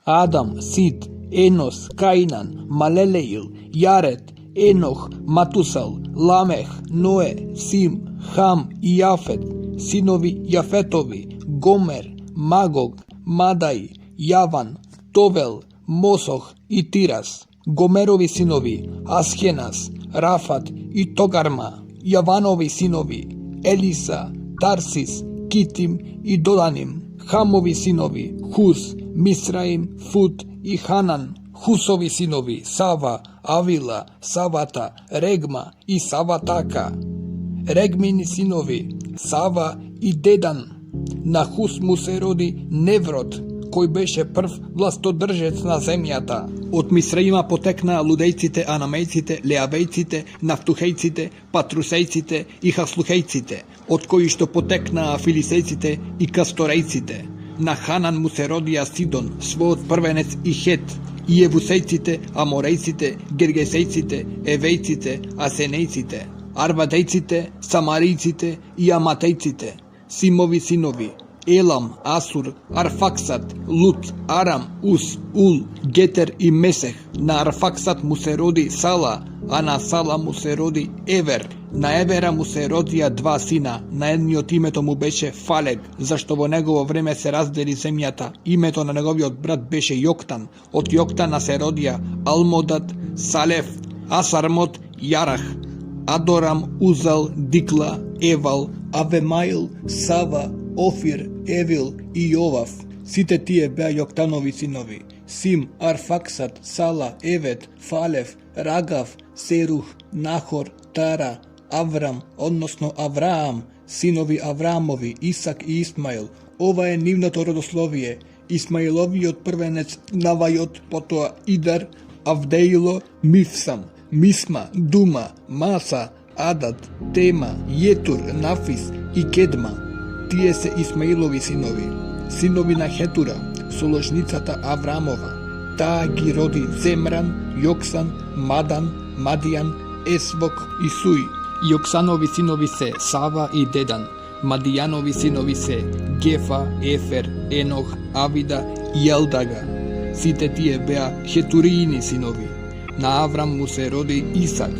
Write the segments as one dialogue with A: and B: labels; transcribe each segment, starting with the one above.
A: Адам, Сит, Енос, Каинан, Малелеил, Яред, Енох, Матусал, Ламех, Ное, Сим, Хам и Јафет, синови Јафетови, Гомер, Магог, Мадај, Јаван, Товел, Мосох и Тирас. Гомерови синови, Асхенас, Рафат и Тогарма. Јаванови синови, Елиса, Тарсис, Китим и Доданим. Хамови синови, Хус, Мисраим, Фут и Ханан. Хусови синови, Сава, Авила, Савата, Регма и Саватака. Регмини синови, Сава и Дедан. На Хус му се роди Неврод, кој беше прв властодржец на земјата. Од Мисраима потекнаа лудејците, анамејците, леавејците, нафтухејците, патрусејците и хаслухејците, од кои што потекнаа филисејците и касторејците. На Ханан му се родија Сидон, својот првенец и Хет, и Евусејците, Аморејците, Гергесејците, Евејците, Асенејците, Арвадејците, Самаријците и Аматејците. Симови синови, Елам, Асур, Арфаксат, Лут, Арам, Ус, Ул, Гетер и Месех. На Арфаксат му се роди Сала, а на Сала му се роди Евер. На Евера му се родија два сина, на едниот името му беше Фалег, зашто во негово време се раздели земјата. Името на неговиот брат беше Јоктан. Од Јоктана се родија Алмодат, Салеф, Асармот, Јарах, Адорам, Узал, Дикла, Евал, Авемаил, Сава, Офир, Евил и Јовав. Сите тие беа Јоктанови синови. Сим, Арфаксат, Сала, Евет, Фалев, Рагав, Серух, Нахор, Тара, Аврам, односно Авраам, синови Авраамови, Исак и Исмаил. Ова е нивното родословие. Исмаиловиот првенец Навајот, потоа Идар, Авдеило, Мифсам, Мисма, Дума, Маса, Адат, Тема, Јетур, Нафис и Кедма. Тие се Исмаилови синови. Синови на Хетура, соложницата Аврамова. Таа ги роди Земран, Јоксан, Мадан, Мадијан, Есвок и Суј. Јоксанови синови се Сава и Дедан. Мадијанови синови се Гефа, Ефер, Енох, Авида и Елдага. Сите тие беа Хетуриини синови. На Аврам му се роди Исак.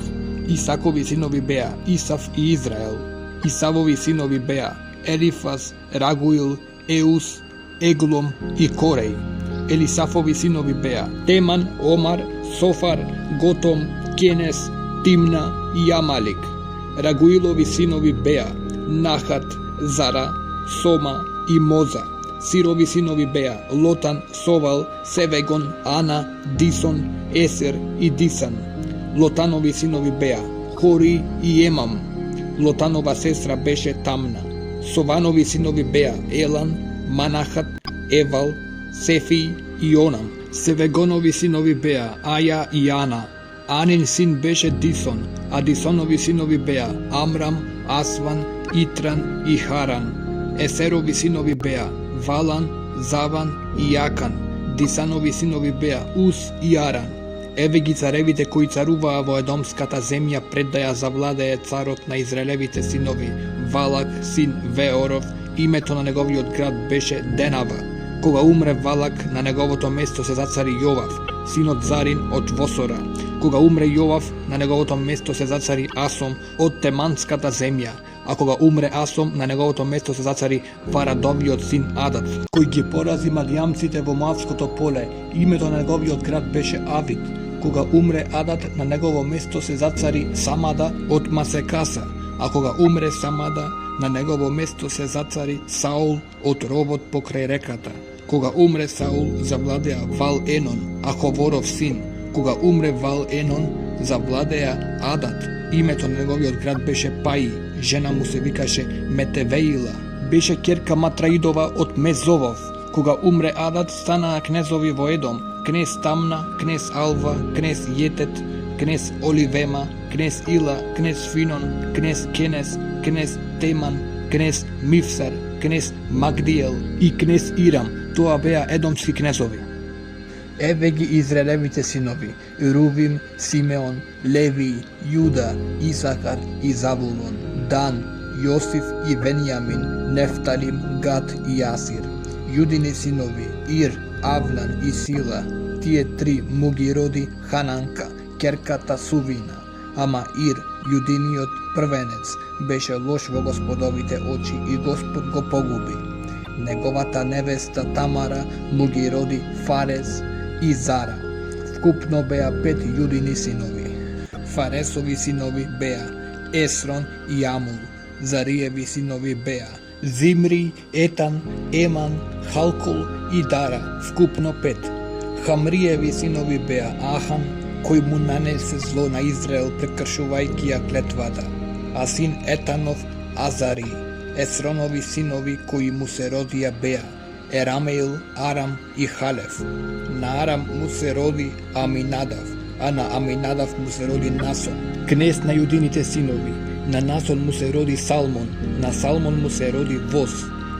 A: Исакови синови беа Исав и Израел. Исавови синови беа Елифаз, Рагуил, Еус, Еглом и Кореј. Елисафови синови беа Теман, Омар, Софар, Готом, Кенес, Тимна и Амалик. Рагуилови синови беа Нахат, Зара, Сома и Моза. Сирови синови беа Лотан, Совал, Севегон, Ана, Дисон, Есер и Дисан. Лотанови синови беа Хори и Емам. Лотанова сестра беше Тамна. Сованови синови беа Елан, Манахат, Евал, Сефи и Онам. Севегонови синови беа Аја и Ана. Анин син беше Дисон, а Дисонови синови беа Амрам, Асван, Итран и Харан. Есерови синови беа Валан, Заван и Јакан. Дисанови синови беа Ус и Аран. Еве ги царевите кои царуваа во Едомската земја пред да ја завладее царот на Израелевите синови. Валак, син Веоров, името на неговиот град беше Денава. Кога умре Валак, на неговото место се зацари Јовав, синот Зарин од Восора. Кога умре Јовав, на неговото место се зацари Асом од Теманската земја. А кога умре Асом, на неговото место се зацари Варадовиот син Адат, кој ги порази мадијамците во Моавското поле. Името на неговиот град беше Авид. Кога умре Адат, на негово место се зацари Самада од Масекаса. А кога умре Самада, на негово место се зацари Саул од ровот покрај реката. Кога умре Саул, завладеа Вал Енон, Аховоров син. Кога умре Вал Енон, завладеа Адат. Името на неговиот град беше Паи. Жена му се викаше Метевеила. Беше ќерка Матраидова од Мезовов. Кога умре Адат, станаа кнезови во Едом. Кнез Тамна, кнез Алва, кнез Јетет, кнез Оливема, кнез Ила, кнез Финон, кнез Кенес, кнез Теман, кнез Мифсар, кнез Магдиел и кнез Ирам. Тоа беа едомски кнезови. Еве ги Израелевите синови: Рувим, Симеон, Леви, Јуда, Исакар и Завулон, Дан, Јосиф и Венијамин, Нефталим, Гад и Јасир. Јудини синови: Ир, Авлан и Сила, тие три муги роди Хананка, керката Сувина. Ама Ир, јудиниот првенец, беше лош во Господовите очи и Господ го погуби. Неговата невеста Тамара му ги роди Фарес и Зара. Вкупно беа 5 јудини синови. Фаресови синови беа Есрон и Амул. Зариеви синови беа Зимри, Етан, Еман, Халкол и Дара, вкупно 5. Хамриеви синови беа Ахан, кој му нанесе зло на Израел прекршувајќи ја клетвата, а син Етанов Азари. Есронови синови кои му се родија беа Ерамеил, Арам и Халев. На Арам му се роди Аминадав, а на Аминадав му се роди Насон, кнез на јудините синови. На Насон му се роди Салмон, на Салмон му се роди Воз,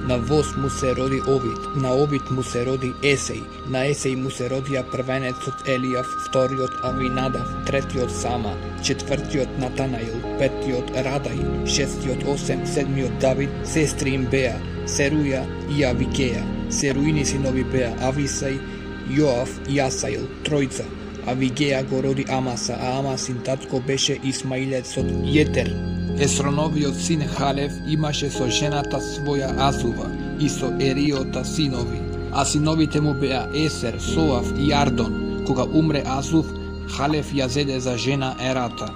A: на Воз му се роди Овид, на Овид му се роди Есеј, на Есеј му се родија првенецот Елијав, вториот Авинадав, третиот Сама, четвртиот Натанаил, петиот Радај, шестиот Осем, седмиот Давид. Сестри им беа Серуја и Авигеја. Серуини синови беа Ависај, Јоав и Асаил, тројца. Авигеја го роди Амаса, а Амасин татко беше Исмаилецот Јетер. Есроновиот син Халев имаше со жената своја Азува и со Ериота синови, а синовите му беа Есер, Соав и Ардон. Кога умре Азув, Халев ја зеде за жена Ерата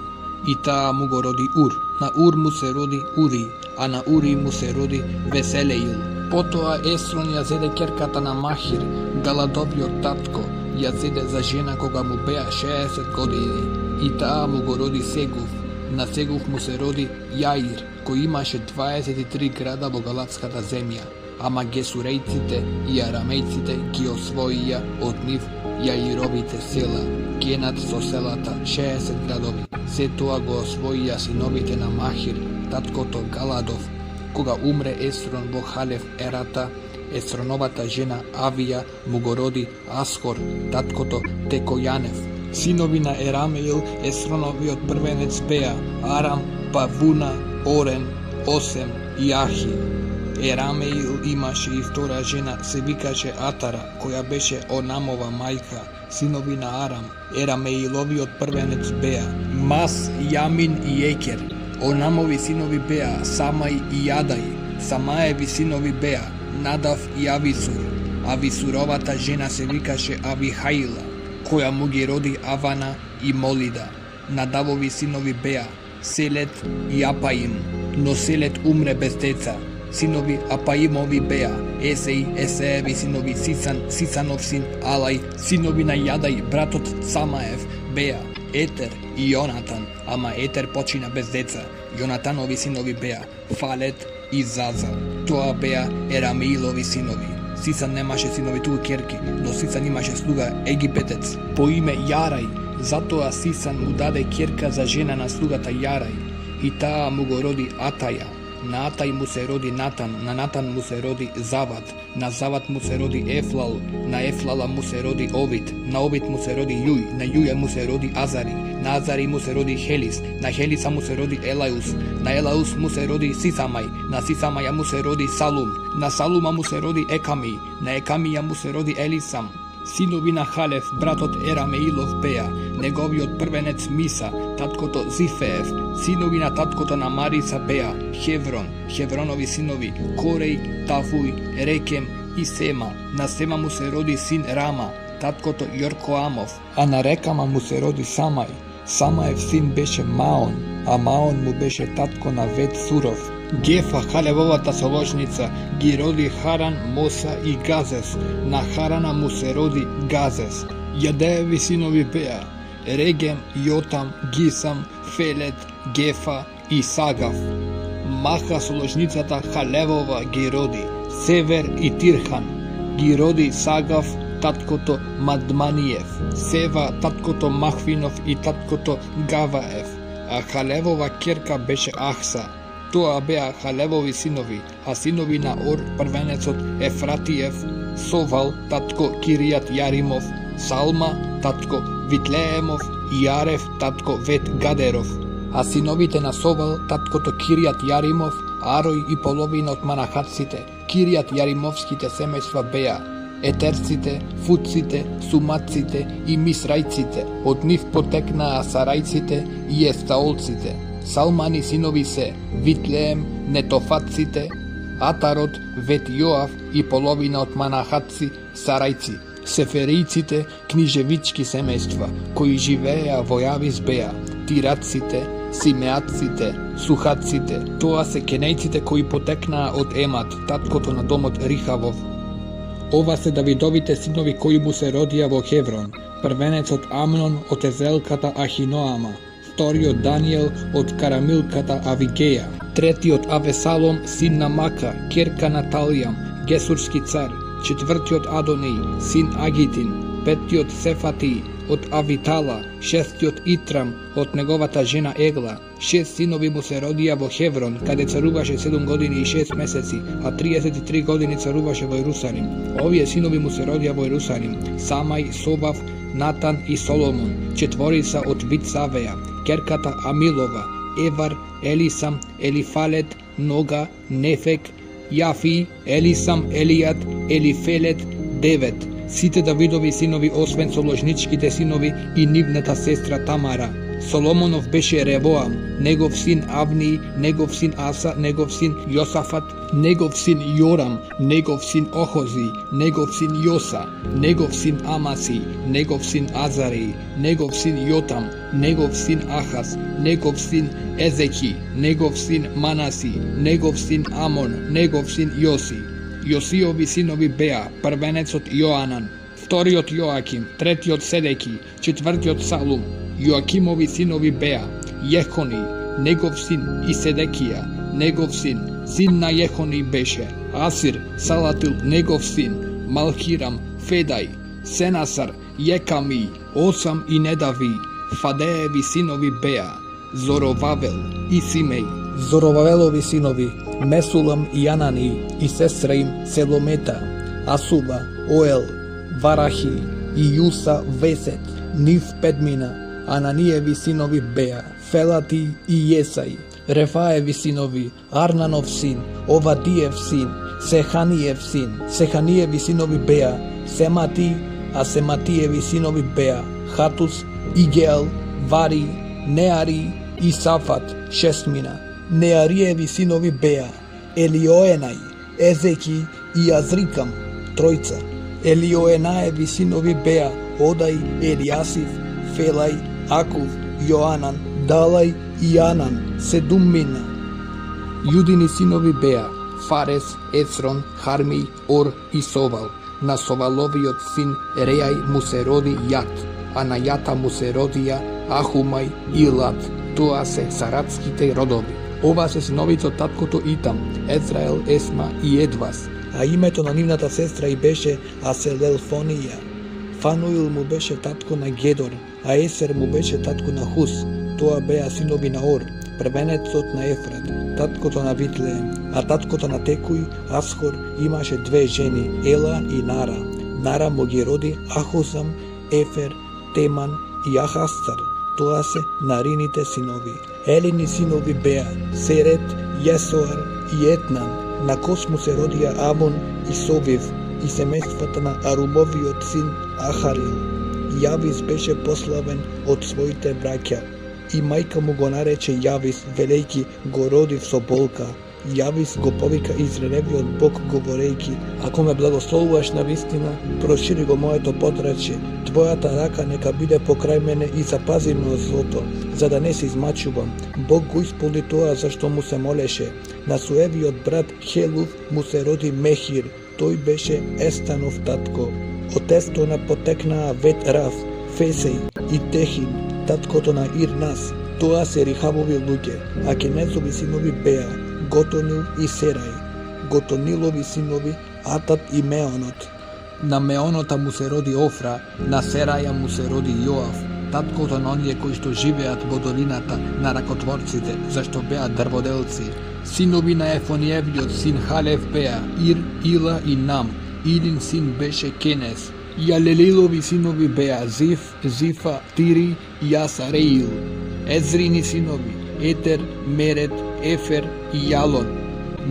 A: и таа му го роди Ур. На Ур му се роди Ури, а на Ури му се роди Веселеил. Потоа Есрон ја зеде керката на Махир, Галадовиот татко, ја зеде за жена кога му беа 60 години и таа му го роди Сегув. На Сегув му се роди Јаир, кој имаше 23 града во Галатската земја, ама гесурејците и арамејците ги освоија од нив Јаировите села, Генат со селата, 60 градови. Се тоа го освоија синовите на Махир, таткото Галадов. Кога умре Есрон во Халев Ерата, Есроновата жена Авија му го роди Асхор, таткото Текојанев. Синови на Ерамеил, Есроновиот првенец беа Арам, Павуна, Орен, Осем и Ахи. Ерамеил имаше и втора жена, се викаше Атара, која беше Онамова мајка. Синови на Арам, Ерамеиловиот првенец беа Мас, Јамин и Екер. Онамови синови беа Самај и Јадај. Самаеви синови беа Надав и Ависур. Ависуровата жена се викаше Авихаила, која му ги роди Авана и Молида. Надавови синови беа Селет и Апаим, но Селет умре без деца. Синови Апаимови беа Есеј, Есееви синови Сисан, Сисанов син Алај. Синови на Јадај, братот Самаев, беа Етер и Јонатан, ама Етер почина без деца. Јонатанови синови беа Фалет и Заза. Тоа беа Ерамеилови синови. Сисан немаше синови туку керки, но Сисан имаше слуга египетец по име Јарај. Затоа Сисан му даде керка за жена на слугата Јарај и таа му го роди Атаја. На Атај му се роди Натан, на Натан му се роди Завад, на Завад му се роди Ефлал, на Ефлала му се роди Овид, на Овид му се роди Јуј, на Јуја му се роди Азари, на Азари му се роди Хелис, на Хелиса му се роди Елаус, на Елаус му се роди Сисамај, на Сисамаја му се роди Салум, на Салума му се роди Еками, на Екамија му се роди Елисам. Синови на Халев, братот Ерамеилов беа неговиот првенец Миса, таткото Зифеев. Синови на таткото на Мариса беа Хеврон, Хевронови синови Кореј, Тафуј, Рекем и Сема. На Сема му се роди син Рама, таткото Јоркоамов, а на Рекама му се роди Самај. Самаев син беше Маон, а Маон му беше татко на Вет Суров. Гефа, Халевовата соложница, ги роди Харан, Моса и Газес. На Харана му се роди Газес. Јадееви синови беа Регем, Јотам, Гисам, Фелет, Гефа и Сагав. Маха соложницата Халевова ги роди Север и Тирхан. Ги роди Сагав, таткото Мадманиев, Сева, таткото Махвинов и таткото Гаваев, а Халевова керка беше Ахса. Тоа беа Халевови синови, а синови на Ор, првенецот Ефратиев, Совал, татко Киријат Јаримов, Салма, татко Витлеемов и Јарев, татко Вет Гадеров. А синовите на Совал, таткото Киријат Јаримов, Арој и половина од манахатците, Киријат Јаримовските семејства беа етерците, футците, суматците и мисрајците, од нив потекнаа сарајците и естаолците. Салмани синови се Витлеем, нетофатците, Атарот, Вет Јоав и половина од манахатци, сарајци. Сеферијците, книжевички семејства, кои живееа во Јавис беа, тираците, симеатците, сухатците, тоа се кенејците кои потекнаа од Емат, таткото на домот Рихавов. Ова се Давидовите синови кои му се родија во Хеврон, првенецот Амнон од Езелката Ахиноама, вториот Даниел од Карамилката Авигеја, третиот Авесалом син на Мака, ќерка на Талијам, гесурски цар, четвртиот Адонеј, син Агитин, петтиот Сефати од Авитала, шестиот Итрам од неговата жена Егла. 6 синови му се родија во Хеврон, каде царуваше 7 години и 6 месеци, а 33 години царуваше во Ерусалим. Овие синови му се родија во Ерусалим: Самај, Собав, Натан и Соломон, четворица од вид Савеја, ќерката Амилова, Евар, Елисам, Елифалет, Нога, Нефек, Јафи, Елисам, Елијат, Елифелет, 9. Сите Давидови синови освен соложничките синови и нивната сестра Тамара. Соломонов беше Ревоам, негов син Авни, негов син Аса, негов син Јосафат, негов син Јорам, негов син Охози, негов син Јоса, негов син Амаси, негов син Азари, негов син Јотам, негов син Ахаз, негов син Езеки, негов син Манаси, негов син Амон, негов син Јоси. Јосиови синови беа првенецот Јоанан, вториот Јоаким, третиот Седеки, четвртиот Салум. Јоакимови синови беа Јехони, негов син и Седекија, негов син на Јехони беше Асир, Салатил, негов син, Малхирам, Федај, Сенасар, Јеками, Осам и Недави. Фадееви синови беа Зоровавел и Симеј. Зоровавелови синови Месулам и Анани и сестра им Селомета, Асува, Оел, Варахи и Јуса Весет, нив педмина. Ананиеви синови беа Фелати и Јесај. Рефаеви синови Арнанов син, Овадиев син, Сеханиев син. Сеханиеви синови беа Семати, а Сематиеви синови беа Хатус, Игел, Вари, Неари и Сафат, 6. Неариеви синови беа Елиоенај, Езеки и Азрикам, 3. Елиоенаеви синови беа Одај, Елијасив, Фелај, Акув, Јоанан, Далај и Јанан, 7. Јудини синови беа Фарес, Ецрон, Харми, Ор и Совал. На Соваловиот син Реај му се роди Јат, а на Јата му се родија Ахумај и Лад. Тоа се саратските родови. Ова се синовите од таткото Итам, Езраел, Есма и Едвас, а името на нивната сестра и беше Аселелфонија. Фануил му беше татко на Гедор, а Есер му беше татко на Хус. Тоа беа синови на Ор, првенецот на Ефрат, таткото на Витлеем, а таткото на Текуј, Асхор, имаше 2 жени, Ела и Нара. Нара му ги роди Ахосам, Ефер, Теман и Ахастар. Тоа се Нарините синови. Елини синови беа Серет, Јесоар и Етнан. На Кос му се родија Амон и Совив и семејствата на Арумовиот син Ахарил. Јавис беше пославен од своите браќа и мајка му го нарече Јавис, велејки го родив со болка. Јавис го повика Израелевиот Бог говорејќи: ако ме благословуваш на вистина, прошири го моето подрачје, твојата рака нека биде покрај мене и запази ме од злото, за да не се измачувам. Бог го исполни тоа за што му се молеше. На Суевиот брат Хелув му се роди Мехир, тој беше Естанов татко. Од Естона потекнаа Вет Раф, Фесеј и Техин, таткото на Ирнас. Тоа се Рихавови луѓе, а Кенезови синови беа Готонил и Серај. Готонилови синови Атат и Меонот. На Меонота му се роди Офра, на Сераја му се роди Јоав, таткото на оние кои што живеат во долината на ракотворците, зашто беа дрводелци. Синови на Ефониевиот син Халев беа Ир, Ила и Нам. Илин син беше Кенес. Јалелилови синови беа Зиф, Зифа, Тири и Асареил. Езрини синови Етер, Мерет, Ефер и Јалон.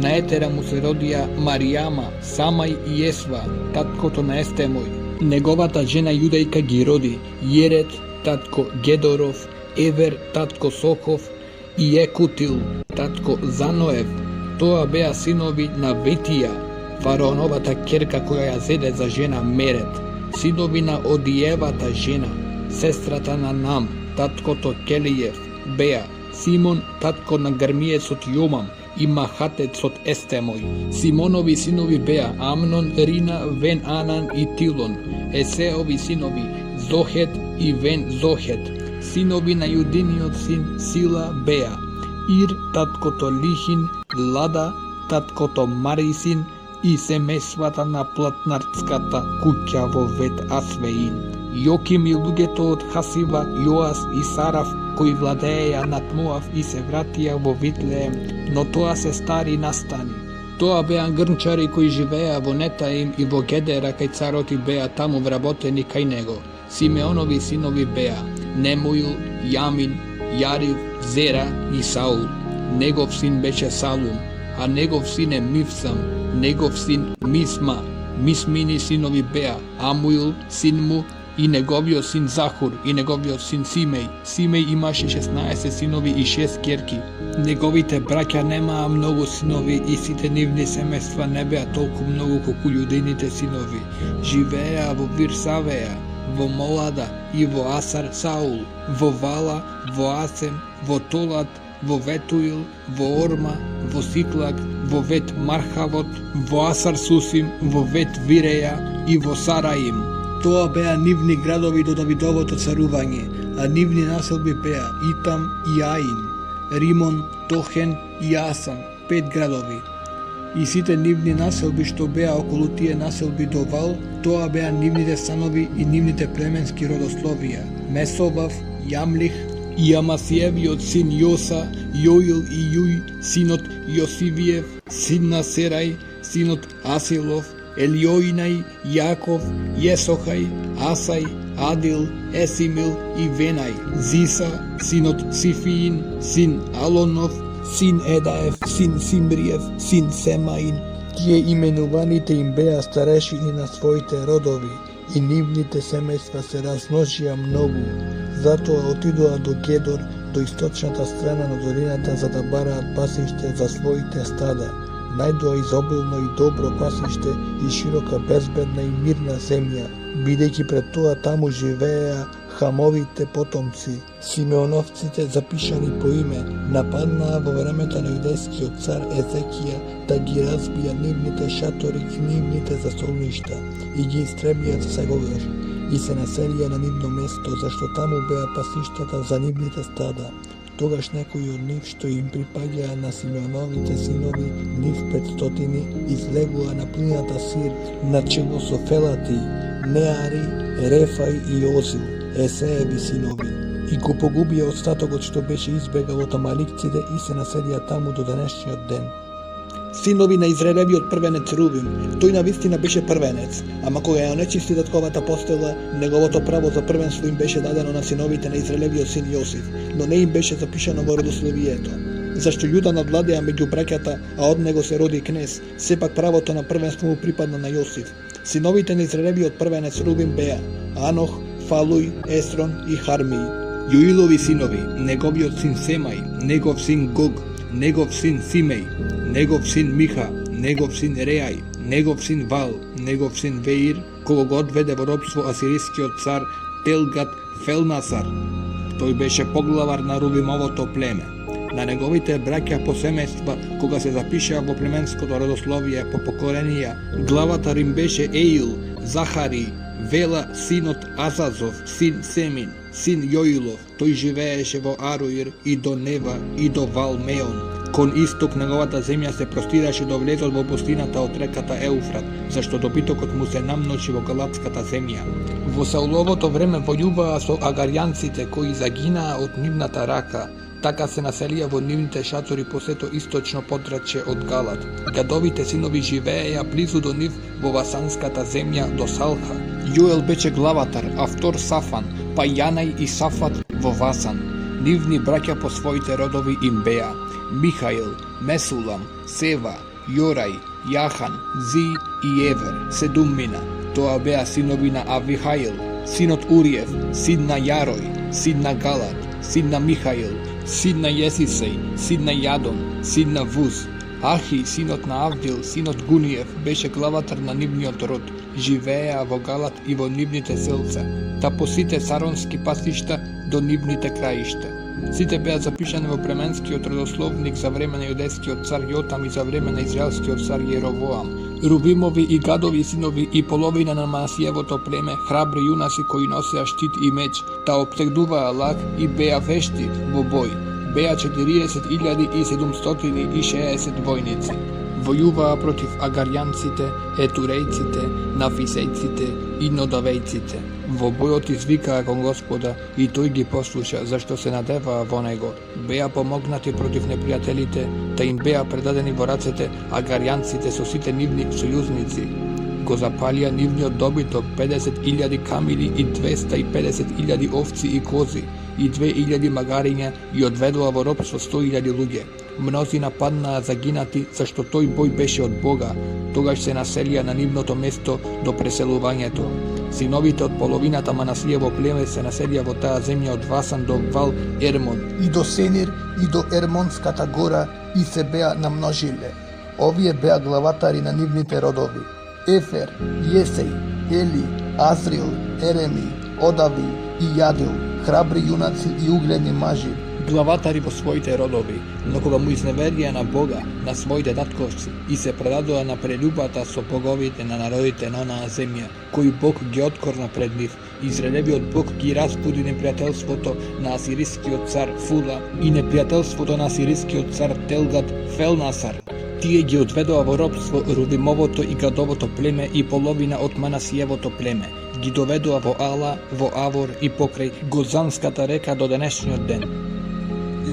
A: На Етера му се родија Маријама, Самај и Есва, таткото на Естемој. Неговата жена јудејка ги роди Јерет, татко Гедоров, Евер, татко Сохов и Екутил, татко Заноев. Тоа беа синови на Ветија, фараоновата ќерка која ја зеде за жена Мерет. Синови на Одиевата жена, сестрата на Нам, таткото Келиев, беа Симон, татко на грмиецот Јомам и махатецот Естемој. Симонови синови беа Амнон, Рина, Вен Анан и Тилон. Есеови синови Зохет и Вен Зохет. Синови на Јудиниот син Сила беа Ир, таткото Лихин, Лада, таткото Марисин и семејствата на платнарската куќа во Вет Асвеин. Јоким и луѓето од Хасива, Јоас и Сараф, кои владееја над Моав и се вратија во Витлеем, но тоа се стари настани. Тоа беа грнчари кои живееа во Нетаим и во Гедера, кај цароти беа таму вработени кај него. Симеонови синови беа Немуил, Јамин, Јарив, Зера и Саул. Негов син беше Салум, а негов син е Мивсам, негов син Мисма. Мисмини синови беа Амуил, син му, и неговиот син Захур, и неговиот син Симеј. Симеј имаше 16 синови и 6 ќерки. Неговите браќа немаа многу синови и сите нивни семејства не беа толку многу колку јудините синови. Живееа во Вирсавеја, во Молада и во Асар Саул, во Вала, во Асем, во Толат, во Ветуил, во Орма, во Сиклаг, во Вет Мархавот, во Асар Сусим, во Вет Виреја и во Сараим. Тоа беа нивни градови до Давидовото царување, а нивни населби беа Итам и Аин, Римон, Тохен и Асан, 5 градови. И сите нивни населби што беа околу тие населби до Вал, тоа беа нивните станови и нивните племенски родословија. Месовав, Јамлих, и Амасиевиот син Јоса, Јоил и Јуј, синот Јосивиев, син на Серај, синот Асилов, Елиоинај, Јаков, Јесохај, Асај, Адил, Есимил и Венај, Зиса, синот Сифиин, син Алонов, син Едаев, син Симриев, син Семаин. Тие именуваните им беа старешини на своите родови и нивните семејства се размножија многу. Затоа отидоа до Гедор, до источната страна на долината, за да бараат пасиште за своите стада. Најдоа изобилно и добро пасиште и широка, безбедна и мирна земја, бидејќи пред тоа таму живееа Хамовите потомци. Симеоновците, запишани по име, нападнаа во времето на јудејскиот цар Езекија да ги разбија нивните шатори и нивните застолништа и ги истребија за секогаш и се населија на нивно место, зашто таму беа пасиштата за нивните стада. Тогаш некои од нив што им припаѓаа на Симеоновите синови, нив 500, излегува на плината Сир, начело со Фелати, Неари, Рефај и Озил, Есееви синови, и го погубија остатокот што беше избегал од амаликците и се населија таму до денешниот ден. Синови на Израелевиот првенец Рувим, тој навистина беше првенец, ама кога ја онечисти татковата постела, неговото право за првенство им беше дадено на синовите на Израелевиот син Јосиф, но не им беше запишано во родословието. Зашто Јуда надвладеа меѓу браќата, а од него се роди кнез, сепак правото на првенство му припадна на Јосиф. Синовите на Израелевиот првенец Рувим беа Анох, Фалуј, Есрон и Хармиј. Јуилови синови, неговиот син Семај, негов син Гог, негов син Симеј, негов син Миха, негов син Реај, негов син Вал, негов син Веир, кого го одведе во робство асирискиот цар Телгат Фелнасар. Тој беше поглавар на Рувимовото племе. На неговите браќа по семејства, кога се запишаа во племенското родословие по поколенија, главата им беше Еил, Захари, Вела, синот Азазов, син Семин, син Јоилов. Тој живееше во Аруир и до Нева и до Валмеон. Кон исток неговата земја се простираше до влезот во пустината од реката Еуфрат, зашто добитокот му се намножи во галатската земја. Во Сауловото време војуваа со агарјанците кои загинаа од нивната рака. Така се населија во нивните шатори по сето источно подрачје од Галат. Гадовите синови живееја близу до нив во Васанската земја до Салха. Јоел беше главатар, а втор Сафан, па Јанај и Сафат во Васан. Нивни браќа по своите родови им беа Михаил, Месулам, Сева, Јорај, Јахан, Зи и Евер, 7. Тоа беа синови на Авихаил, синот Уриев, син на Јарој, син на Галат, син на Михаил, син на Јесисеј, син на Јадон, син на Вуз. Ахи, синот на Авдил, синот Гуниев, беше главатар на нивниот род, живееа во Галат и во нивните селца, та по сите саронски пасишта до нивните краишта. Сите беа запишани во племенскиот родословник за време на јудејскиот цар Јотам и за време на израелскиот цар Јеровоам. Рубимови и Гадови синови и половина на Манасиевото племе, храбри јунаси кои носеа штит и меч, та оптегнуваа лак и беа вешти во бој. Беа 40.760 војници. Војуваа против агарјанците, етурејците, нафисејците и нодовејците. Во бојот извикаа кон Господа и тој ги послуша, зашто се надеваа во него. Беа помогнати против непријателите, та им беа предадени во рацете агарјанците со сите нивни сојузници. Го запалија нивниот добиток 50.000 камили и 250.000 овци и кози, и 2.000 магариња и одведоа во робство 100.000 луѓе. Мнози нападнаа загинати, зашто тој бој беше од Бога. Тогаш се населија на нивното место до преселувањето. Синовите од половината Манасиево племе се населија во таа земја од Васан до Вал Ермон и до Сенир и до Ермонската гора и се беа намножиле. Овие беа главатари на нивните родови: Ефер, Јесеј, Ели, Азрил, Ереми, Одави и Јадил, храбри јунаци и угледни мажи, главатари во своите родови, но кога му изневерија на Бога, на своите татковци и се предадоа на прелюбата со боговите на народите на онаа земја, кои Бог ги откорна пред нив, Израелевиот Бог ги разбуди непријателството на асирискиот цар Фула и непријателството на асирискиот цар Телгат Фелнасар. Тие ги одведоа во робство Рувимовото и Гадовото племе и половина од Манасиевото племе. Ги доведоа во Ала, во Авор и покрај Гозанската река до денешниот ден.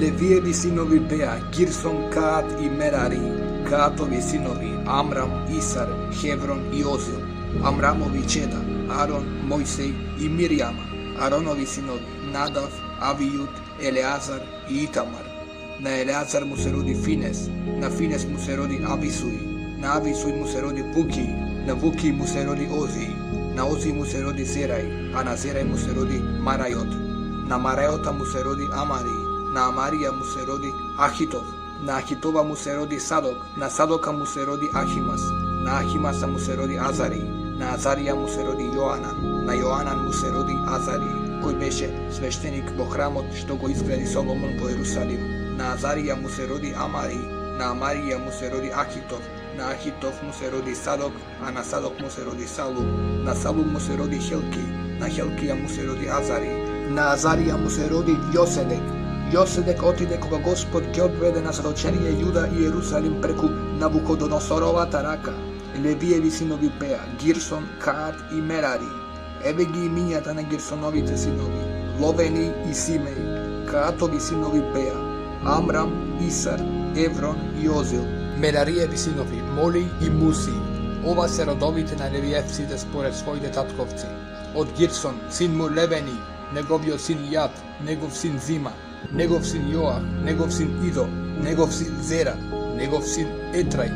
A: Левиеви синови беа Гирсон, Каат и Мерари. Каатови синови Амрам, Исар, Хеврон и Озил. Амрамови чеда Арон, Мојсеј и Мирјама. Аронови синови Надав, Авијуд, Елеазар и Итамар. На Елеазар му се роди Финес, на Финес му се роди Ависуј, на Ависуј му се роди Вуки, на Вуки му се роди Озиј, на Озиј му се роди Зерај, а на Зерај му се роди Марајот. На Марајота му се роди Амари, на Амарија му се роди Ахитов, на Ахитова му се роди Садок, на Садока му се роди Ахимас, на Ахимаса му се роди Азари, на Азарија му се роди Јоанан, на Јоанан му се роди Азари, кој беше свештеник во храмот што го изгради Соломон во Ерусалим. На Азарија му се роди Амари, на Амарија му се роди Ахитов, на Ахитов му се роди Садок, а на Садок му се роди Салум, на Салум му се роди Хелки, на Хелкија му се роди Азари, на Азарија му се роди Јоседек. Јоседек отиде кога Господ ќе одведе на заточение Јуда и Ерусалим преку Навуходоносоровата рака. Левиеви синови беа Гирсон, Каат и Мерари. Еве ги имињата на Гирсоновите синови: Ловени и Симеј. Каатови синови беа Амрам, Исар, Еврон и Озил. Мерариеви синови Моли и Муси. Ова се родовите на левиевците според своите татковци. Од Гирсон, син му Левени, неговиот син Јад, негов син Зима, негов син Јоах, негов син Идо, негов син Зера, негов син Етрај.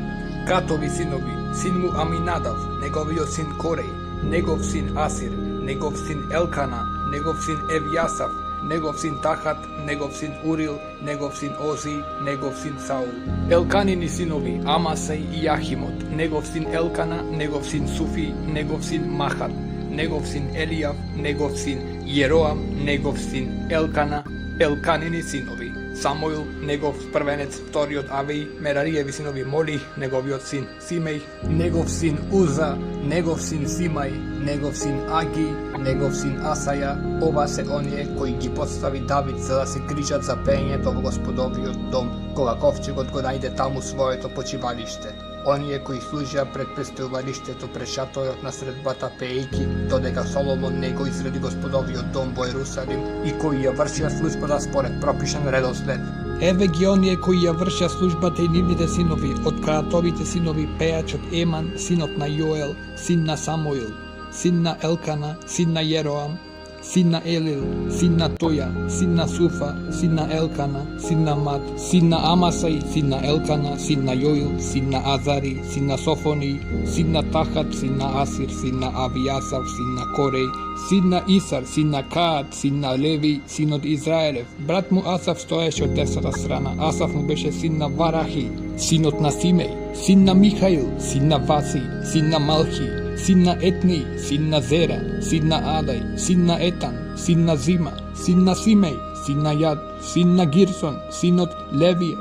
A: Катови синови, син му Аминадав, неговиот син Кореј, негов син Асир, негов син Елкана, негов син Евјасав, негов син Тахат, негов син Урил, негов син Ози, негов син Саул. Елканини синови Амасеј и Јахимот, негов син Елкана, негов син Суфи, негов син Махат, негов син Елијав, негов син Јероам, негов син Елкана. Елканини синови Самуил, негов првенец, вториот Авеј. Мерариеви синови Моли, неговиот син Симеј, негов син Уза, негов син Симај, негов син Аги, негов син Асаја. Ова се оние кои ги постави Давид за да се грижат за пеењето во Господовиот дом, кога ковчегот го најде таму своето почивалиште. Оние кои служија пред престојувалиштето пред шаторот на средбата пеејки, додека Соломон не го изгради Господовиот дом во Ерусалим и кои ја вршија службата според пропишан редослед. Еве ги оние кои ја вршија службата и нивните синови, од Каатовите синови пејачот Еман, синот на Јоел, син на Самуил, син на Елкана, син на Јероам, sin na Elil, sin na Toja, sin na Sufa, sin na Elkana, sin na Mat, sin na Amasai, sin na Elkana, sin na Joil, sin na Azari, sin na Sofoni, sin na Tahat, sin na Asir, sin na Abiasav, sin na Korej, sin na Isar, sin na Kaat, sin на Леви, син от Израелев. Брат му Асав стоеше от десната страна. Асав му беше син на Варахи, син от Насимей, син на Михаил, син на Васи, син на Малхи, син на Етни, син на Зера, син на Адай, син на Етан, син на Зима, син на Симей, син на Яд, син на Гирсон, син от Левиев.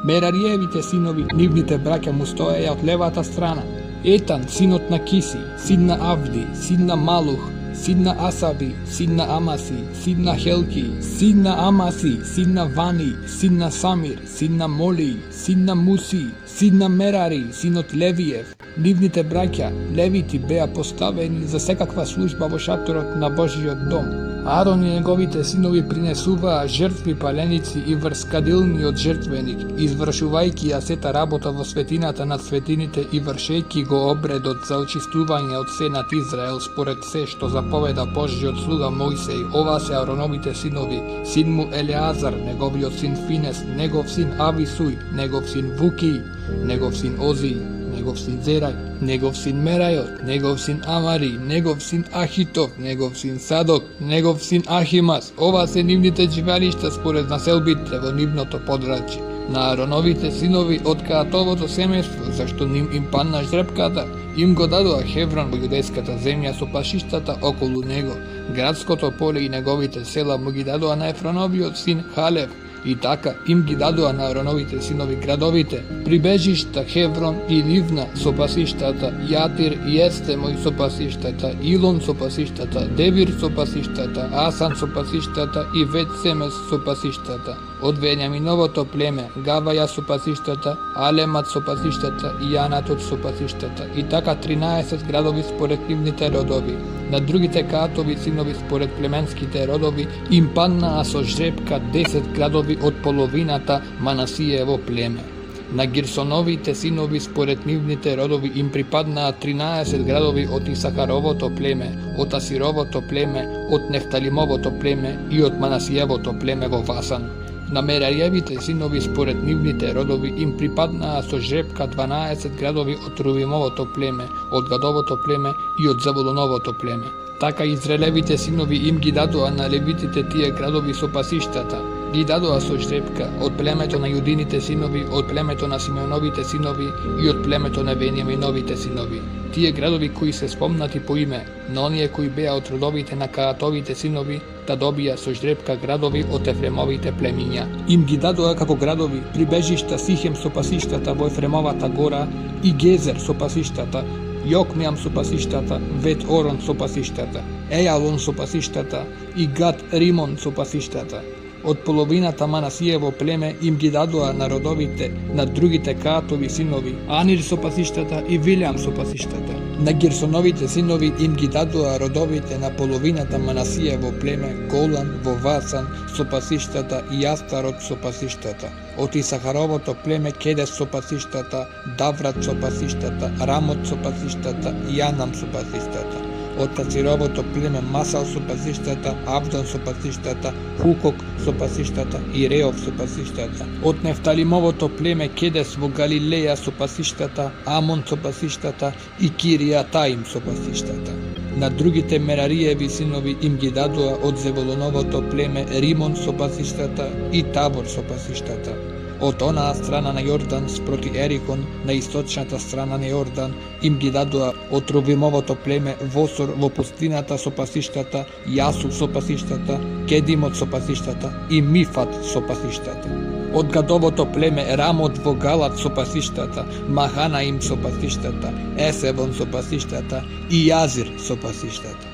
A: Мерариевите синови, нивните браќа му стоеја от левата страна. Етан, син от Накиси, син на Авди, син на Малух, sin na Asabi, sin na Amasi, sin na Helki, sin na Amasi, sin na Vani, sin na Samir, sin na Moli, sin na Musi, sin na Merari, sin od Levijev. Нивните браќа, левити, беа поставени за секаква служба во шаторот на Божиот дом. Аарон и неговите синови принесуваа жртви, паленици и врскадилни од жртвеник, извршувајќи ја сета работа во светината над светините и вршејќи го обредот за очистување од се над Израел според се што заповеда Божиот слуга Мојсеј. Ова се Аароновите синови, син му Елеазар, неговиот син Финес, негов син Ависуј, негов син Вуки, негов син Ози, негов син Зерај, негов син Мерајот, негов син Амари, негов син Ахитов, негов син Садок, негов син Ахимас. Ова се нивните живеалишта според населбите во нивното подрачје. На Аароновите синови од Каатовото семејство, зашто ним им падна жребката, им го дадоа Хеврон во јудејската земја со пашиштата околу него. Градското поле и неговите села му ги дадоа на Ефроновиот син Халев. И така им ги дадоа на Аароновите синови градовите, прибежишта Хеврон и Ливна со пасиштата, Јатир и Естемој со пасиштата, Илон со пасиштата, Девир со пасиштата, Асан со пасиштата и Ветсемес со пасиштата. Од Вењаминовото племе, Гаваја со пасиштата, Алемат со пасиштата и Јанатот со пасиштата. И така 13 градови според нивните родови. На другите Каатови синови според племенските родови им паднаа со жребка 10 градови од половината Манасиево племе. На Гирсоновите синови според нивните родови им припаднаа 13 градови од Исахаровото племе, од Асировото племе, од Нефталимовото племе и од Манасиевото племе во Васан. На Мерариевите синови според нивните родови им припаднаа со жребка 12 градови од Рувимовото племе, од Гадовото племе и од Завулоновото племе. Така Израелевите синови им ги дадоа на левитите тие градови со пасиштата. Ги дадоа со жребка од племето на Јудините синови, од племето на Симеоновите синови и од племето на Венијаминовите синови. Тие градови кои се спомнати по име, но оние кои беа од родовите на Каатовите синови, да добија со жребка градови од Ефремовите племиња. Им ги дадоа како градови прибежишта Сихем со пасиштата во Ефремовата гора и Гезер со пасиштата, Јокмеам со пасиштата, Вет Орон со пасиштата, Ејалон со пасиштата и Гат Римон со пасиштата. Од половината Манасиево племе им ги дадоа на родовите на другите Каатови синови, Анир со пасиштата и Вилјам со пасиштата. На Гирсоновите синови им ги дадоа родовите на половината Манасиево племе, Голан во Васан со пасиштата и Астарот со пасиштата. Од Исахаровото племе Кедес со пасиштата, Даврат со пасиштата, Рамот со пасиштата и Јанам со пасиштата. Од Асировото племе Масал со пасиштата, Авдон со пасиштата, Хукок со пасиштата и Реов со пасиштата. Од Нефталимовото племе Кедес во Галилеја со пасиштата, Амон со пасиштата и Киријатаим со пасиштата. На другите Мерариеви синови им ги дадоа од Зеволоновото племе Римон со пасиштата и Табор со пасиштата. Од онаа страна на Јордан спроти Ерикон, на источната страна на Јордан, им ги дадоа од Рувимовото племе Восор во пустината со пасиштата, Јасув со пасиштата, Кедимот со пасиштата и Мифат со пасиштата. Од Гадовото племе Рамот во Галат со пасиштата, Маханаим со пасиштата, Есевон со пасиштата и Јазир со пасиштата.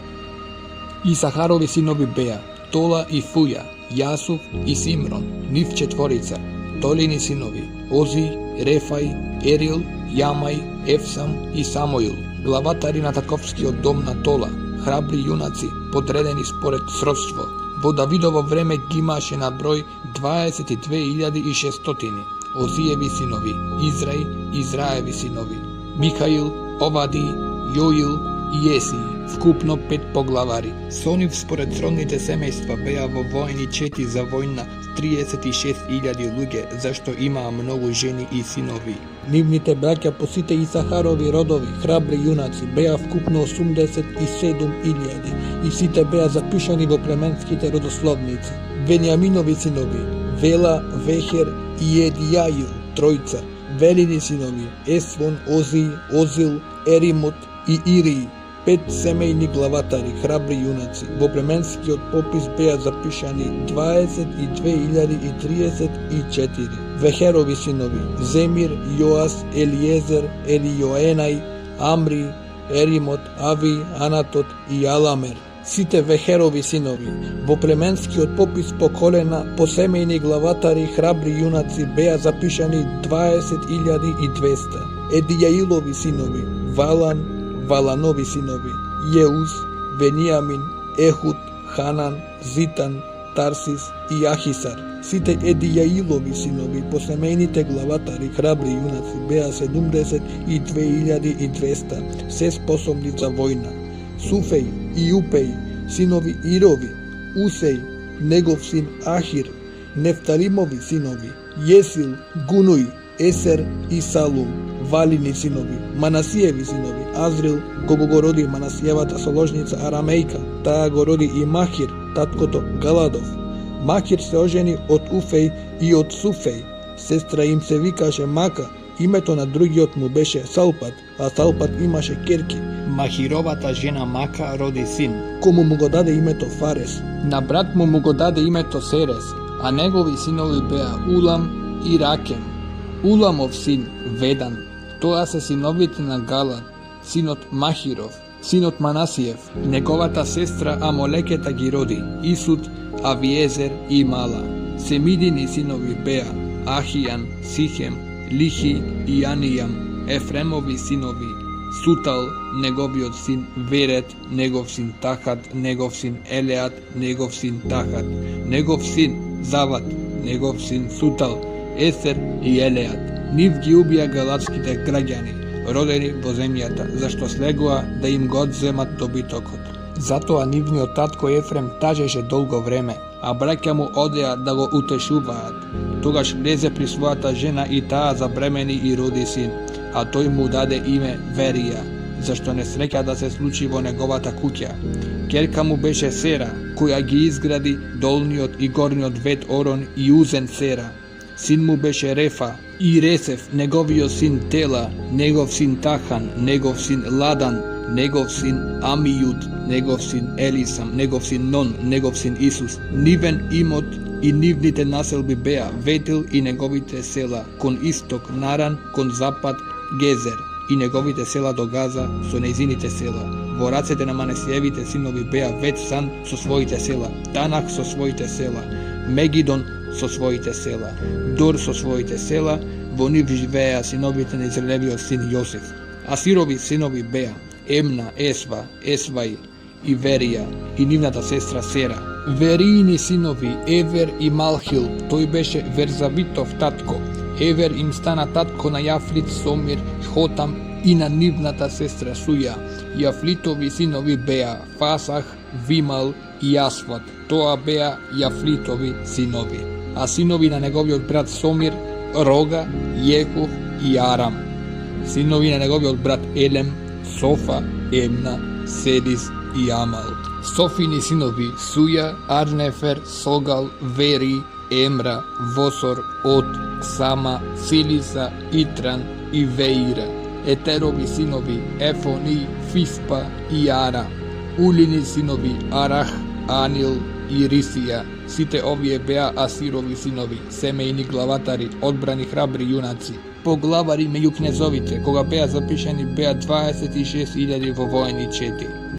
A: Исахарови синови беа Тола и Фуја, Јасув и Симрон, нив четворица. Толини синови, Ози, Рефај, Ерил, Јамај, Ефсам и Самоил, главатари на таковскиот дом на Тола, храбри јунаци, подредени според сродство. Во Давидово време ги имаше на број 22.600. Озиеви синови, Израј, Израеви синови, Михаил, Овади, Јоил и Есии. вкупно 5 поглавари. Со нив според сродните семејства беа во воени чети за војна 36.000 луѓе, зашто имаа многу жени и синови. Нивните браќа по сите Исахарови родови, храбри јунаци, беа вкупно 87.000 и сите беа запишани во племенските родословници. Венијаминови синови, Вела, Вехер и Едијаил, тројца. Велини синови, Есвон, Ози, Озил, Еримот и Ирии, 5 семејни главатари, храбри јунаци. Во племенскиот попис беа запишани 22.034. Вехерови синови, Земир, Јоас, Елиезер, Елијоенај, Амри, Еримот, Ави, Анатот и Аламер. Сите Вехерови синови, во племенскиот попис по колена, по семејни главатари, храбри јунаци беа запишани 20.200. Едијаилови синови, Валан, Валанови синови, Јеуз, Венијамин, Ехуд, Ханан, Зитан, Тарсис и Ахисар. Сите Едијаилови синови по семејните главатари, храбри јунаци беа 72.200, се способни за војна. Суфеј и Упеј, синови Ирови, Усеј, негов син Ахир, Нефталимови синови, Јесил, Гунуј, Есер и Салум. Валини синови, Манасиеви синови, Азрил, кого го роди Манасиевата соложница Арамејка, таа го роди и Махир, таткото Галадов. Махир се ожени од Уфеј и од Суфеј. Сестра им се викаше Мака, името на другиот му беше Салпат, а Салпат имаше керки. Махировата жена Мака роди син, кому му го даде името Фарес. На брат му го даде името Серес, а негови синови беа Улам и Ракем. Уламов син Ведан, тоа се синовите на Галад, синот Махиров, синот Манасиев. Неговата сестра Амолекета ги роди Исуд, Авиезер и Мала. Семидини синови беа Ахијан, Сихем, Лихи и Анијам. Ефремови синови, Сутал, неговиот син Верет, негов син Тахат, негов син Елеат, негов син Тахат, негов син Зават, негов син Сутал, Есер и Елеат. Нив ги убија галатските граѓани, родени во земјата, зашто слегуа да им го одземат добитокот. Затоа нивниот татко Ефрем тажеше долго време, а браќа му одеа да го утешуваат. Тогаш влезе при својата жена и таа забремени и роди син, а тој му даде име Верија, зашто не среќа да се случи во неговата куќа. Керка му беше Сера, која ги изгради долниот и горниот вет Орон и узен Сера. Син му беше Рефа и Ресев, неговиот син Тела, негов син Тахан, негов син Ладан, негов син Амијуд, негов син Елисам, негов син Нон, негов син Исус. Нивен имот и нивните населби беа Ветил и неговите села, кон исток Наран, кон запад Гезер и неговите села до Газа со нејзините села. Во рацете на Манасиевите синови беа Ветсан со своите села, Танах со своите села, Мегидон со своите села, Дор со своите села. Во нив живееа синовите на Израелевиот син Јосиф. Асирови синови беа Емна, Есва, Есвај и Верија и нивната сестра Сера. Вериини синови Евер и Малхил, тој беше Верзавитов татко. Евер им стана татко на Јафлит, Сомир, Хотам и на нивната сестра Суја. Јафлитови синови беа Фасах, Вимал и Асват, тоа беа Јафлитови синови. А синови на неговиот брат Сомир, Рога, Јеков и Арам. Синови на неговиот брат Елем, Софа, Емна, Седис и Амал. Софини синови Суја, Арнефер, Согал, Вери, Емра, Восор, Од, Сама, Силиса, Итран и Веира. Етерови синови Ефони, Фиспа и Ара. Улини синови Арах, Анил и Рисија. Сите овие беа Асирови синови, семејни главатари, одбрани храбри јунаци. Поглавари меѓу кнезовите, кога беа запишани, беа 26.000 во воени чети.